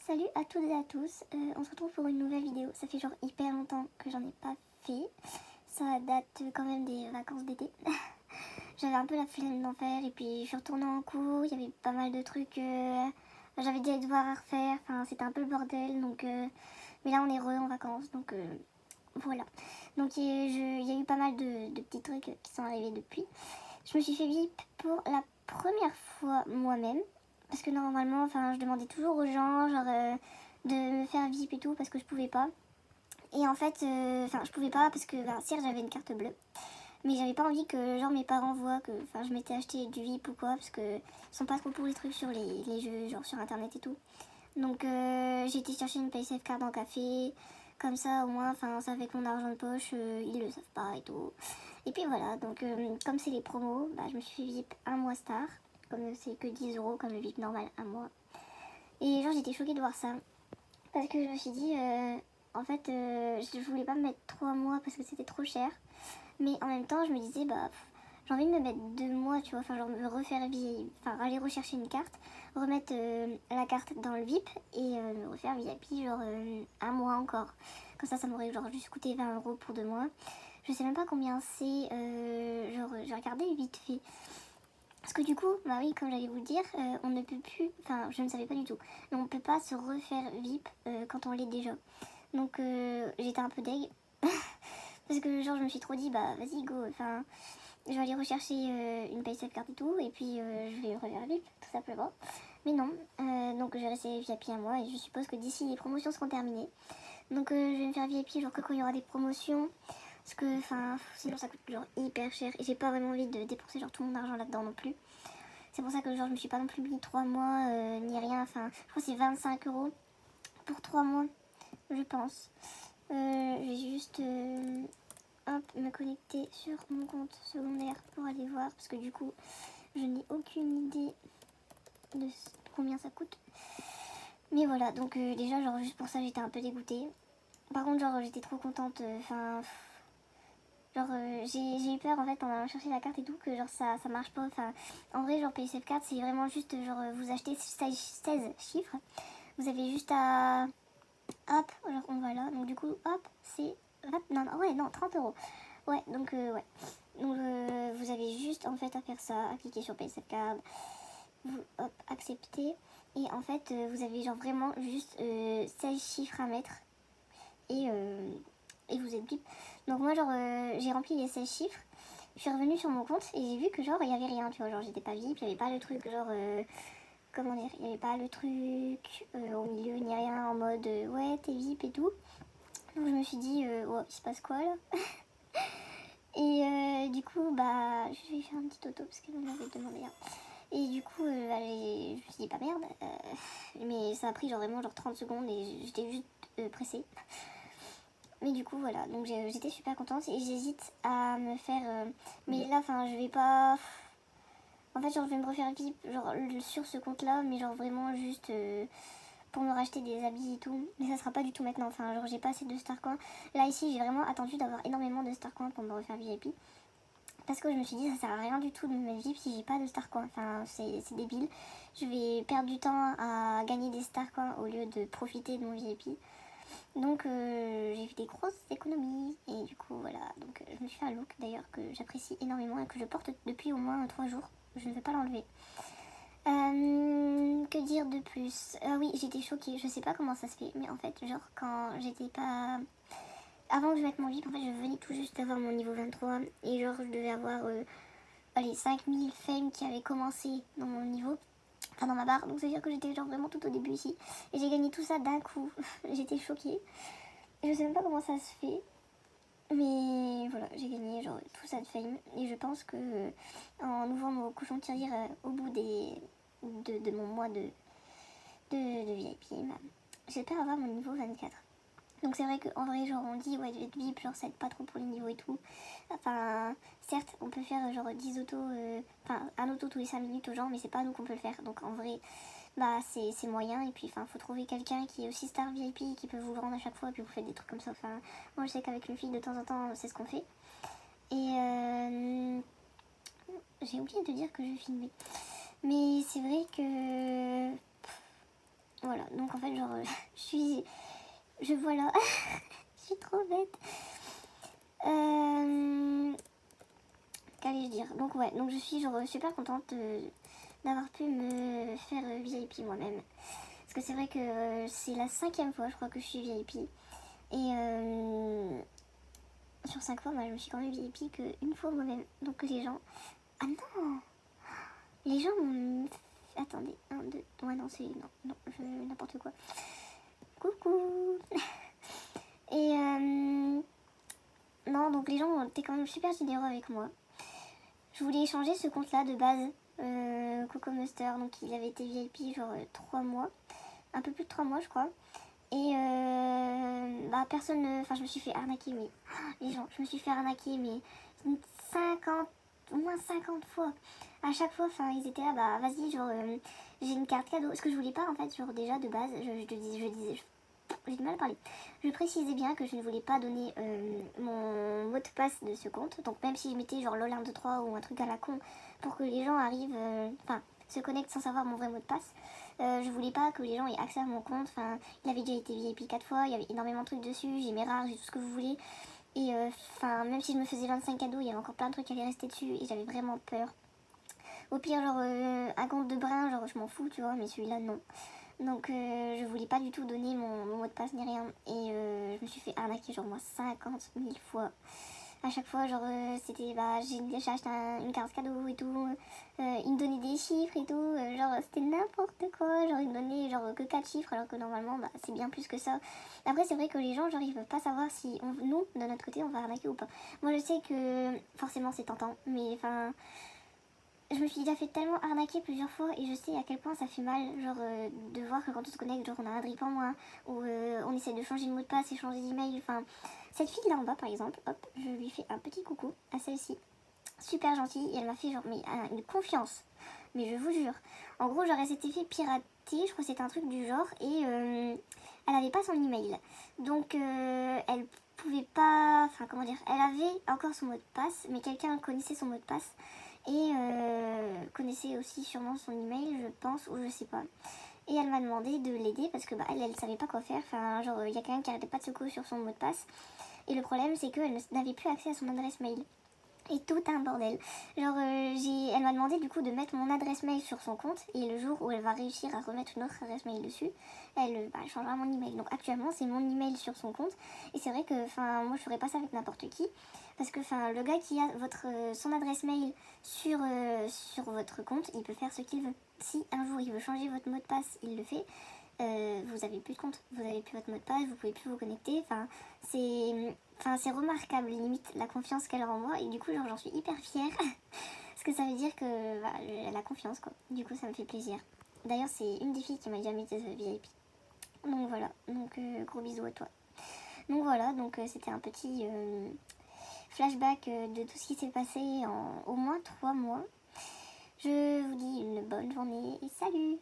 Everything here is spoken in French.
Salut à toutes et à tous, on se retrouve pour une nouvelle vidéo. Ça fait genre hyper longtemps que j'en ai pas fait. Ça date quand même des vacances d'été. J'avais un peu la flemme d'en faire et puis je suis retournée en cours, il y avait pas mal de trucs, j'avais des devoirs à refaire, enfin c'était un peu le bordel donc mais là on est en vacances donc voilà. Donc il y a eu pas mal de petits trucs qui sont arrivés depuis. Je me suis fait VIP pour la première fois moi-même. Parce que normalement, enfin, je demandais toujours aux gens, genre, de me faire VIP et tout, parce que je pouvais pas. Et en fait, enfin, je pouvais pas parce que, ben, certes, j'avais une carte bleue. Mais j'avais pas envie que, genre, mes parents voient que, enfin, je m'étais acheté du VIP ou quoi, parce que ils sont pas trop pour les trucs sur les jeux, genre, sur internet et tout. Donc, j'ai été chercher une PaySafe card en café. Comme ça, au moins, enfin, ça avec mon argent de poche, ils le savent pas et tout. Et puis voilà, donc, comme c'est les promos, bah, je me suis fait VIP un mois star. Comme c'est que 10 € comme le VIP normal un mois. Et genre j'étais choquée de voir ça. Parce que je me suis dit, en fait, je voulais pas me mettre 3 mois parce que c'était trop cher. Mais en même temps, je me disais, bah, j'ai envie de me mettre 2 mois, tu vois, enfin, genre me refaire enfin, aller rechercher une carte, remettre la carte dans le VIP et me refaire VIP, genre un mois encore. Comme ça m'aurait genre juste coûté 20 € pour 2 mois. Je sais même pas combien c'est, genre, j'ai regardé vite fait. Parce que du coup, bah oui, comme j'allais vous le dire, on ne peut plus, enfin je ne savais pas du tout, mais on ne peut pas se refaire VIP quand on l'est déjà. Donc j'étais un peu deg, parce que genre je me suis trop dit, bah vas-y go, enfin je vais aller rechercher une PaySafe card et tout, et puis je vais refaire VIP, tout simplement. Mais non, donc je vais rester VIP un mois, et je suppose que d'ici les promotions seront terminées. Donc je vais me faire VIP genre que quand il y aura des promotions. Parce que, enfin, sinon ça coûte genre hyper cher et j'ai pas vraiment envie de dépenser genre tout mon argent là-dedans non plus. C'est pour ça que genre je me suis pas non plus mis 3 mois ni rien. Enfin, je crois que c'est 25 € pour 3 mois, je pense. Je vais juste hop, me connecter sur mon compte secondaire pour aller voir. Parce que du coup, je n'ai aucune idée de combien ça coûte. Mais voilà, donc déjà, genre juste pour ça, j'étais un peu dégoûtée. Par contre, genre j'étais trop contente. Enfin. Genre j'ai eu peur en fait en allant chercher la carte et tout que genre ça marche pas. Enfin en vrai genre PaySafe card c'est vraiment juste genre vous achetez 16 chiffres. Vous avez juste à hop genre on va là donc du coup hop c'est 20 non ouais non 30 €. Ouais donc ouais. Donc vous avez juste en fait à faire ça, à cliquer sur PaySafe card, vous hop accepter et en fait vous avez genre vraiment juste 16 chiffres à mettre et vous êtes bip. Donc moi genre j'ai rempli les 16 chiffres, je suis revenue sur mon compte et j'ai vu que genre il y avait rien, tu vois, genre j'étais pas VIP, il y avait pas le truc genre comment dire, il y avait pas le truc au milieu ni rien en mode ouais t'es VIP et tout. Donc je me suis dit oh il se passe quoi là. Et du coup bah je vais faire un petit auto parce qu'elle m'avait demandé un. Et du coup je me suis dit pas merde mais ça a pris genre vraiment genre 30 secondes et j'étais juste pressée. Mais du coup voilà, donc j'étais super contente et j'hésite à me faire... mais là enfin je vais pas... En fait genre je vais me refaire VIP genre sur ce compte là, mais genre vraiment juste pour me racheter des habits et tout. Mais ça sera pas du tout maintenant, enfin genre j'ai pas assez de Starcoin. Là ici j'ai vraiment attendu d'avoir énormément de Starcoin pour me refaire VIP. Parce que je me suis dit ça sert à rien du tout de me mettre VIP si j'ai pas de Starcoin, enfin c'est débile. Je vais perdre du temps à gagner des Starcoin au lieu de profiter de mon VIP. Donc j'ai fait des grosses économies et du coup voilà, donc je me suis fait un look d'ailleurs que j'apprécie énormément et que je porte depuis au moins 3 jours, je ne vais pas l'enlever. Que dire de plus? Oui, j'étais choquée, je sais pas comment ça se fait, mais en fait genre quand j'étais pas... Avant que je mette mon VIP, en fait je venais tout juste d'avoir mon niveau 23 et genre je devais avoir allez, 5000 fame qui avaient commencé dans mon niveau. Enfin dans ma barre, donc ça veut dire que j'étais genre vraiment tout au début ici. Et j'ai gagné tout ça d'un coup, j'étais choquée. Je sais même pas comment ça se fait. Mais voilà, j'ai gagné genre tout ça de fame. Et je pense que en ouvrant mon cochon de tirelire au bout de mon mois de VIP, j'espère avoir mon niveau 24. Donc c'est vrai qu'en vrai, genre on dit ouais, être VIP, genre ça aide pas trop pour les niveaux et tout. Enfin, certes, on peut faire genre 10 autos, enfin un auto tous les 5 minutes aux gens, mais c'est pas nous qu'on peut le faire. Donc en vrai, bah c'est moyen. Et puis enfin, faut trouver quelqu'un qui est aussi star VIP, qui peut vous le rendre à chaque fois, et puis vous faites des trucs comme ça. Enfin, moi je sais qu'avec une fille, de temps en temps, c'est ce qu'on fait. Et j'ai oublié de dire que je filmais. Mais c'est vrai que Voilà, donc en fait, genre, voilà, je suis trop bête. Qu'allais-je dire? Donc ouais, donc je suis genre super contente d'avoir pu me faire VIP moi-même. Parce que c'est vrai que c'est la 5e fois, je crois, que je suis VIP. Et sur 5 fois, je me suis quand même VIP qu'une fois moi-même. Donc les gens... Ah non! Les gens m'ont... Attendez, un, deux... Ouais, non, c'est... Non, n'importe quoi. Coucou! Et non, donc les gens ont été quand même super généreux avec moi. Je voulais échanger ce compte-là de base, Coco Muster, donc il avait été VIP genre 3 mois, un peu plus de 3 mois je crois. Et personne, enfin je me suis fait arnaquer, mais les gens, je me suis fait arnaquer, mais 50, au moins 50 fois. À chaque fois, enfin ils étaient là, vas-y, genre j'ai une carte cadeau. Ce que je voulais pas en fait, genre déjà de base, j'ai du mal à parler. Je précisais bien que je ne voulais pas donner mon mot de passe de ce compte. Donc même si je mettais genre LOL123 ou un truc à la con pour que les gens arrivent, se connectent sans savoir mon vrai mot de passe. Je voulais pas que les gens aient accès à mon compte. Enfin, il avait déjà été VIP 4 fois, il y avait énormément de trucs dessus, j'ai mes rares, j'ai tout ce que vous voulez. Et même si je me faisais 25 cadeaux, il y avait encore plein de trucs qui allaient rester dessus et j'avais vraiment peur. Au pire, genre un compte de brin, genre je m'en fous, tu vois, mais celui-là non. Donc je voulais pas du tout donner mon mot de passe ni rien. Et je me suis fait arnaquer genre moi 50 000 fois. À chaque fois, genre c'était j'ai acheté une carte cadeau et tout. Ils me donnaient des chiffres et tout. Genre c'était n'importe quoi. Genre ils me donnaient genre que 4 chiffres alors que normalement c'est bien plus que ça. Après c'est vrai que les gens genre ils veulent pas savoir si nous de notre côté on va arnaquer ou pas. Moi je sais que forcément c'est tentant. Mais enfin je me suis déjà fait tellement arnaquer plusieurs fois et je sais à quel point ça fait mal, genre de voir que quand on se connecte, genre on a un drip en moins, ou on essaie de changer de mot de passe et changer d'email. Enfin, cette fille là en bas par exemple, hop, je lui fais un petit coucou à celle-ci, super gentille, et elle m'a fait genre une confiance, mais je vous jure. En gros, genre elle s'était fait pirater, je crois que c'était un truc du genre, et elle avait pas son email, donc elle pouvait pas, enfin comment dire, elle avait encore son mot de passe, mais quelqu'un connaissait son mot de passe et connaissait aussi sûrement son email, je pense, ou je sais pas. Et elle m'a demandé de l'aider parce que elle savait pas quoi faire. Enfin, genre, il y a quelqu'un qui arrêtait pas de secouer sur son mot de passe. Et le problème, c'est qu'elle n'avait plus accès à son adresse mail. Et tout un bordel. Genre, elle m'a demandé du coup de mettre mon adresse mail sur son compte. Et le jour où elle va réussir à remettre une autre adresse mail dessus, elle changera mon email. Donc actuellement, c'est mon email sur son compte. Et c'est vrai que moi, je ferais pas ça avec n'importe qui. Parce que le gars qui a son adresse mail sur votre compte, il peut faire ce qu'il veut. Si un jour il veut changer votre mot de passe, il le fait. Vous avez plus de compte, vous avez plus votre mot de passe, vous pouvez plus vous connecter. C'est remarquable limite la confiance qu'elle renvoie et du coup j'en suis hyper fière parce que ça veut dire que elle a confiance quoi. Du coup ça me fait plaisir. D'ailleurs c'est une des filles qui m'a déjà mis des VIP. Donc voilà, donc gros bisous à toi. Donc voilà, donc c'était un petit flashback de tout ce qui s'est passé en au moins 3 mois. Je vous dis une bonne journée et salut!